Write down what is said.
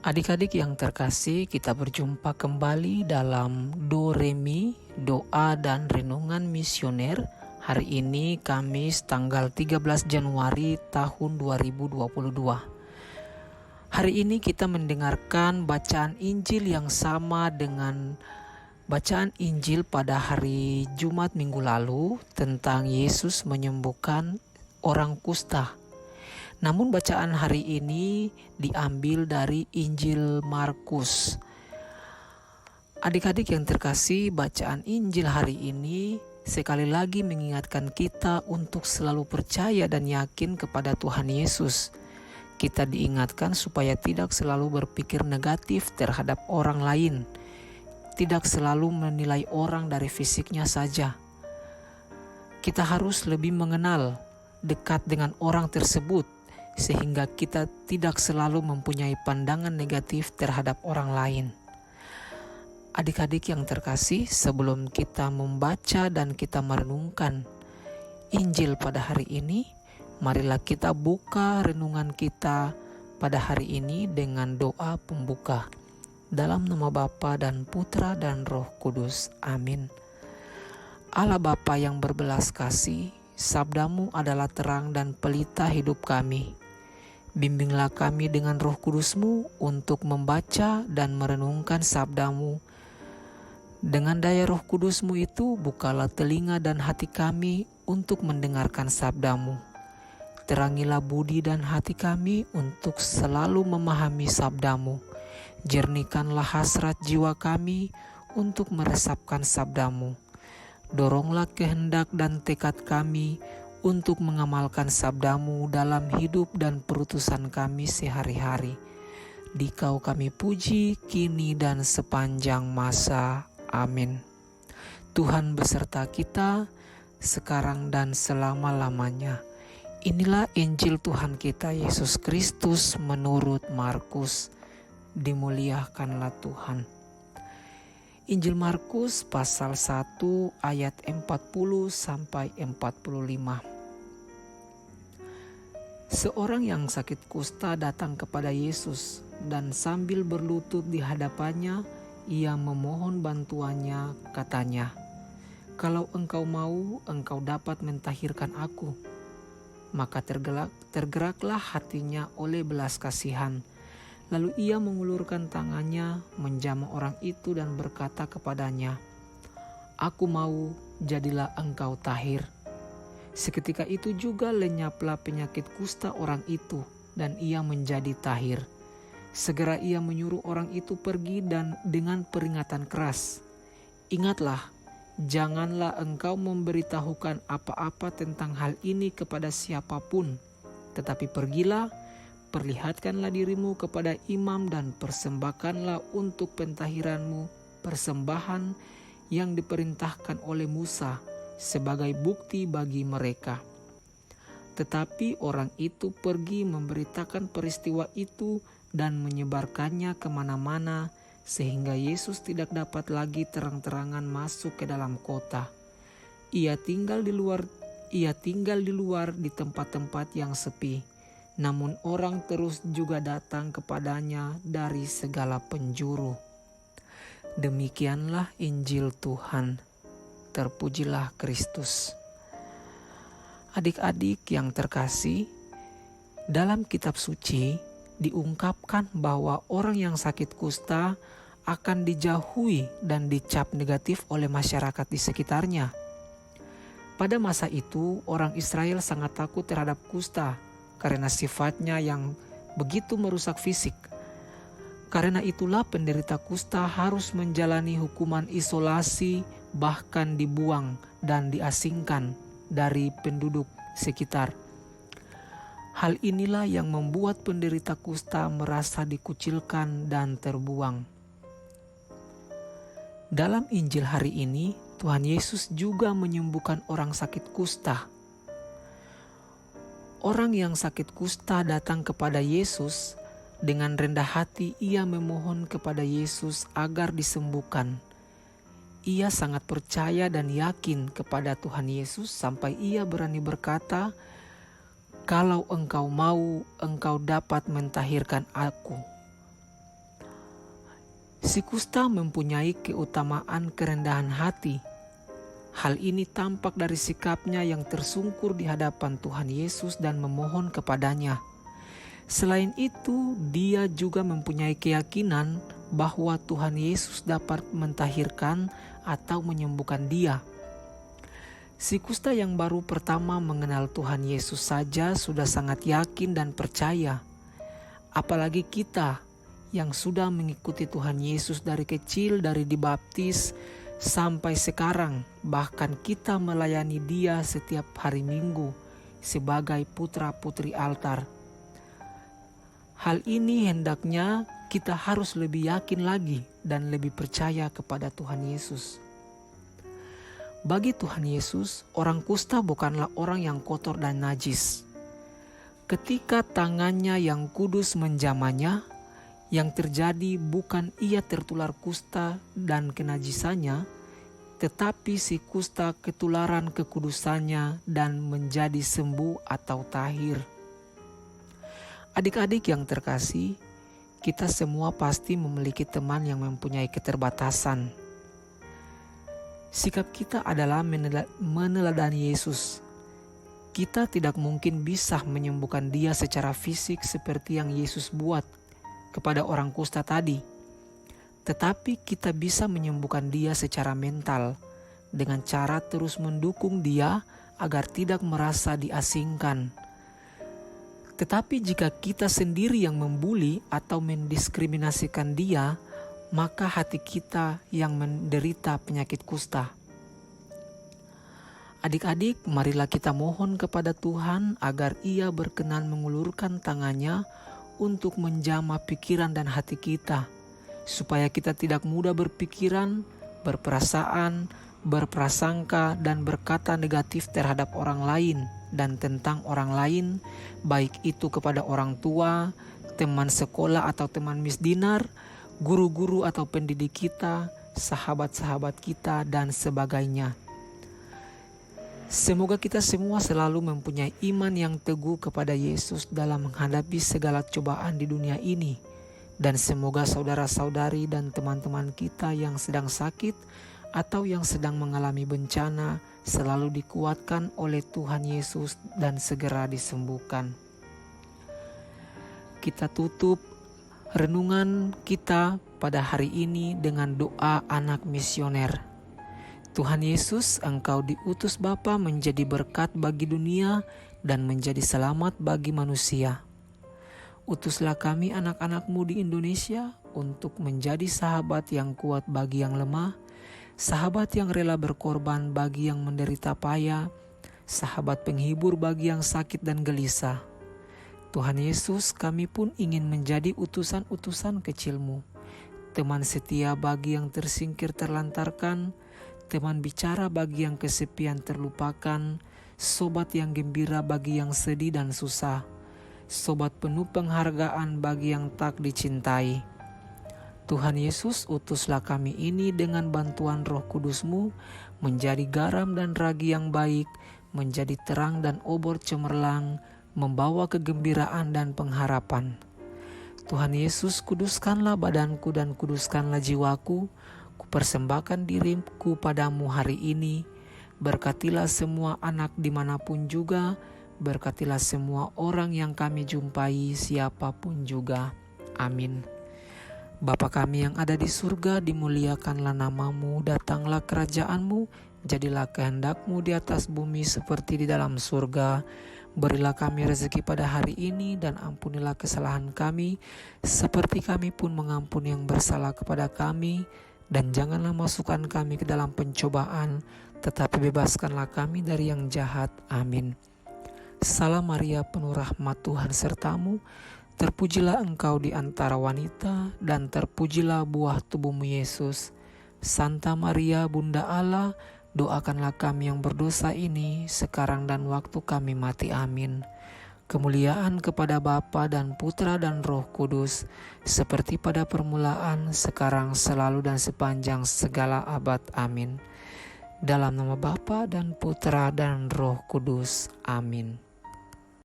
Adik-adik yang terkasih, kita berjumpa kembali dalam Do Re Mi, doa dan renungan misioner. Hari ini Kamis tanggal 13 Januari tahun 2022. Hari ini kita mendengarkan bacaan Injil yang sama dengan bacaan Injil pada hari Jumat minggu lalu tentang Yesus menyembuhkan orang kusta. Namun bacaan hari ini diambil dari Injil Markus. Adik-adik yang terkasih, bacaan Injil hari ini sekali lagi mengingatkan kita untuk selalu percaya dan yakin kepada Tuhan Yesus. Kita diingatkan supaya tidak selalu berpikir negatif terhadap orang lain, tidak selalu menilai orang dari fisiknya saja. Kita harus lebih mengenal, dekat dengan orang tersebut, sehingga kita tidak selalu mempunyai pandangan negatif terhadap orang lain. Adik-adik yang terkasih, sebelum kita membaca dan kita merenungkan Injil pada hari ini, marilah kita buka renungan kita pada hari ini dengan doa pembuka. Dalam nama Bapa dan Putra dan Roh Kudus. Amin. Allah Bapa yang berbelas kasih, sabdamu adalah terang dan pelita hidup kami. Bimbinglah kami dengan Roh Kudus-Mu untuk membaca dan merenungkan sabdamu. Dengan daya Roh Kudus-Mu itu, bukalah telinga dan hati kami untuk mendengarkan sabdamu. Terangilah budi dan hati kami untuk selalu memahami sabdamu. Jernihkanlah hasrat jiwa kami untuk meresapkan sabdamu. Doronglah kehendak dan tekad kami untuk mengamalkan sabdamu dalam hidup dan perutusan kami sehari-hari. Dikau kami puji, kini dan sepanjang masa. Amin. Tuhan beserta kita, sekarang dan selama-lamanya. Inilah Injil Tuhan kita Yesus Kristus menurut Markus. Dimuliakanlah Tuhan. Injil Markus pasal 1 ayat 40 sampai 45. Seorang yang sakit kusta datang kepada Yesus dan sambil berlutut di hadapannya, ia memohon bantuannya, katanya, "Kalau engkau mau, engkau dapat mentahirkan aku." Maka tergeraklah hatinya oleh belas kasihan. Lalu ia mengulurkan tangannya, menjamah orang itu dan berkata kepadanya, "Aku mau, jadilah engkau tahir." Seketika itu juga lenyaplah penyakit kusta orang itu, dan ia menjadi tahir. Segera ia menyuruh orang itu pergi dan dengan peringatan keras, "Ingatlah, janganlah engkau memberitahukan apa-apa tentang hal ini kepada siapapun, tetapi pergilah, perlihatkanlah dirimu kepada imam dan persembahkanlah untuk pentahiranmu persembahan yang diperintahkan oleh Musa sebagai bukti bagi mereka." Tetapi orang itu pergi memberitakan peristiwa itu dan menyebarkannya kemana-mana, sehingga Yesus tidak dapat lagi terang-terangan masuk ke dalam kota. Ia tinggal di luar di tempat-tempat yang sepi. Namun orang terus juga datang kepadanya dari segala penjuru. Demikianlah Injil Tuhan. Terpujilah Kristus. Adik-adik yang terkasih, dalam kitab suci diungkapkan bahwa orang yang sakit kusta akan dijauhi dan dicap negatif oleh masyarakat di sekitarnya. Pada masa itu, orang Israel sangat takut terhadap kusta karena sifatnya yang begitu merusak fisik. Karena itulah penderita kusta harus menjalani hukuman isolasi, bahkan dibuang dan diasingkan dari penduduk sekitar. Hal inilah yang membuat penderita kusta merasa dikucilkan dan terbuang. Dalam Injil hari ini, Tuhan Yesus juga menyembuhkan orang sakit kusta. Orang yang sakit kusta datang kepada Yesus. Dengan rendah hati ia memohon kepada Yesus agar disembuhkan. Ia sangat percaya dan yakin kepada Tuhan Yesus sampai ia berani berkata, "Kalau engkau mau, engkau dapat mentahirkan aku." Si kusta mempunyai keutamaan kerendahan hati. Hal ini tampak dari sikapnya yang tersungkur di hadapan Tuhan Yesus dan memohon kepadanya. Selain itu, dia juga mempunyai keyakinan bahwa Tuhan Yesus dapat mentahirkan atau menyembuhkan dia. Si kusta yang baru pertama mengenal Tuhan Yesus saja sudah sangat yakin dan percaya. Apalagi kita yang sudah mengikuti Tuhan Yesus dari kecil, dari dibaptis sampai sekarang, bahkan kita melayani Dia setiap hari Minggu sebagai putra-putri altar. Hal ini hendaknya kita harus lebih yakin lagi dan lebih percaya kepada Tuhan Yesus. Bagi Tuhan Yesus, orang kusta bukanlah orang yang kotor dan najis. Ketika tangannya yang kudus menjamahnya, yang terjadi bukan ia tertular kusta dan kenajisannya, tetapi si kusta ketularan kekudusannya dan menjadi sembuh atau tahir. Adik-adik yang terkasih, kita semua pasti memiliki teman yang mempunyai keterbatasan. Sikap kita adalah meneladani Yesus. Kita tidak mungkin bisa menyembuhkan dia secara fisik seperti yang Yesus buat kepada orang kusta tadi. Tetapi kita bisa menyembuhkan dia secara mental dengan cara terus mendukung dia agar tidak merasa diasingkan. Tetapi jika kita sendiri yang membuli atau mendiskriminasikan dia, maka hati kita yang menderita penyakit kusta. Adik-adik, marilah kita mohon kepada Tuhan agar Ia berkenan mengulurkan tangannya untuk menjamah pikiran dan hati kita, supaya kita tidak mudah berpikiran, berperasaan, berprasangka, dan berkata negatif terhadap orang lain dan tentang orang lain, baik itu kepada orang tua, teman sekolah atau teman misdinar, guru-guru atau pendidik kita, sahabat-sahabat kita, dan sebagainya. Semoga kita semua selalu mempunyai iman yang teguh kepada Yesus dalam menghadapi segala cobaan di dunia ini. Dan semoga saudara-saudari dan teman-teman kita yang sedang sakit atau yang sedang mengalami bencana selalu dikuatkan oleh Tuhan Yesus dan segera disembuhkan. Kita tutup renungan kita pada hari ini dengan doa anak misioner. Tuhan Yesus, Engkau diutus Bapa menjadi berkat bagi dunia dan menjadi selamat bagi manusia. Utuslah kami anak-anak-Mu di Indonesia untuk menjadi sahabat yang kuat bagi yang lemah, sahabat yang rela berkorban bagi yang menderita payah, sahabat penghibur bagi yang sakit dan gelisah. Tuhan Yesus, kami pun ingin menjadi utusan-utusan kecil-Mu, teman setia bagi yang tersingkir terlantarkan, teman bicara bagi yang kesepian terlupakan, sobat yang gembira bagi yang sedih dan susah, sobat penuh penghargaan bagi yang tak dicintai. Tuhan Yesus, utuslah kami ini dengan bantuan Roh Kudus-Mu menjadi garam dan ragi yang baik, menjadi terang dan obor cemerlang, membawa kegembiraan dan pengharapan. Tuhan Yesus, kuduskanlah badanku dan kuduskanlah jiwaku. Kupersembahkan diriku padamu hari ini. Berkatilah semua anak dimanapun juga. Berkatilah semua orang yang kami jumpai, siapapun juga. Amin. Bapa kami yang ada di surga, dimuliakanlah namamu, datanglah kerajaan-Mu, jadilah kehendak-Mu di atas bumi seperti di dalam surga. Berilah kami rezeki pada hari ini dan ampunilah kesalahan kami, seperti kami pun mengampuni yang bersalah kepada kami. Dan janganlah masukkan kami ke dalam pencobaan, tetapi bebaskanlah kami dari yang jahat. Amin. Salam Maria, penuh rahmat, Tuhan sertamu. Terpujilah engkau di antara wanita, dan terpujilah buah tubuhmu Yesus. Santa Maria, Bunda Allah, doakanlah kami yang berdosa ini, sekarang dan waktu kami mati. Amin. Kemuliaan kepada Bapa dan Putra dan Roh Kudus, seperti pada permulaan, sekarang, selalu, dan sepanjang segala abad. Amin. Dalam nama Bapa dan Putra dan Roh Kudus. Amin.